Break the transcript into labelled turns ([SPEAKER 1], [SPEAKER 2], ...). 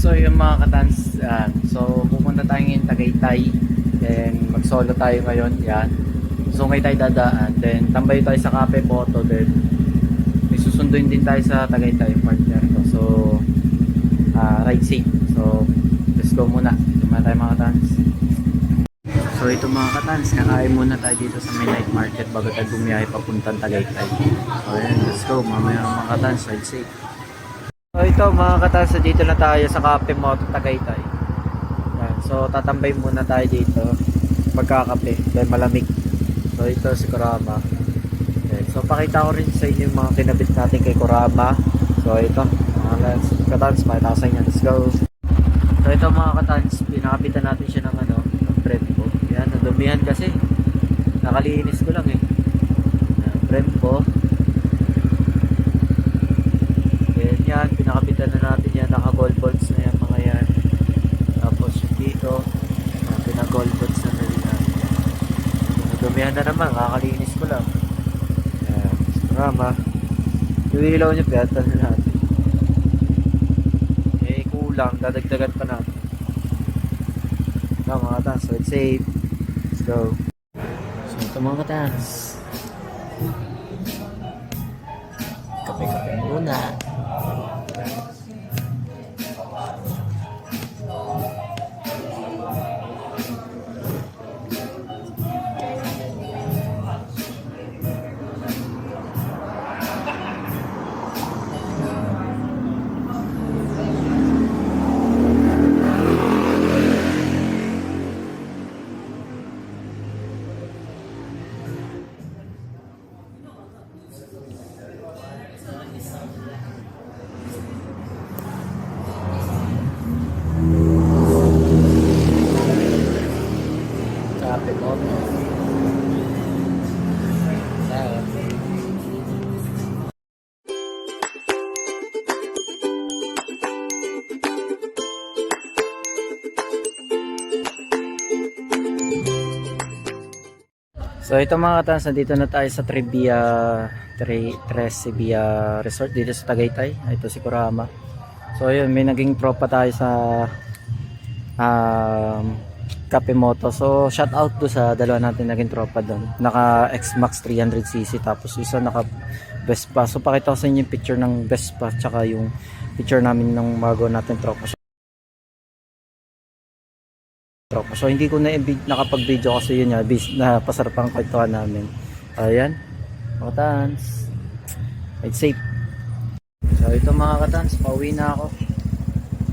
[SPEAKER 1] So yung mga katans, so pupunta tayo ngayon Tagaytay. Then mag solo tayo ngayon, yan. So ngayon tayo dadaan. Then tambay tayo sa Cafe Photo. Then may susunduin din tayo sa Tagaytay, partner ko. So ride safe. So let's go muna. Tuma tayo mga katans. So ito mga katans, kakain muna tayo dito sa may night market bago tayo bumiyahe papuntang Tagaytay. So ayan, let's go. Mamaya mga katans, ride safe. So ito mga katans, dito na tayo sa Cafe Moto Tagaytay. Yan. So tatambay muna tayo dito magkakape dahil malamig. So ito si Kurama. Yan. So pakita ko rin sa inyo yung mga kinabit natin kay Kurama. So ito mga katans, pakita ko sa inyo. Let's go. So ito mga katans, pinakabitan natin siya ng ng Brembo. Yan, nadumihan kasi nakalinis ko lang yan, Brembo. Yan, pinakabitan na natin yan, naka gold bolts na yan mga yan. Tapos dito pinaka gold bolts na rin natin. Nadumihan na naman, kakalinis ko lang. Yan, Rama yung ilaw nyo, piyatan na natin. Kulang, dadagdagan pa natin. Ito mga katans, so it's safe. Let's go. So ito mga katans, kape-kape muna. Cafe Moto. So ito mga katans, dito na tayo sa Tresibia Resort dito sa Tagaytay. Ito si Kurama. So ayun, may naging tropa tayo sa Cafe Moto. So shout out to sa dalawa natin naging tropa doon. Naka X-Max 300cc tapos isa naka Vespa. So pakita ko sa inyo yung picture ng Vespa tsaka yung picture namin ng bago natin tropa. So hindi ko na nakapag-video kasi yun nga, na pasarap ang kwentuhan namin. Ayan, mga katans, ride safe. So ito mga katans, pauwi na ako.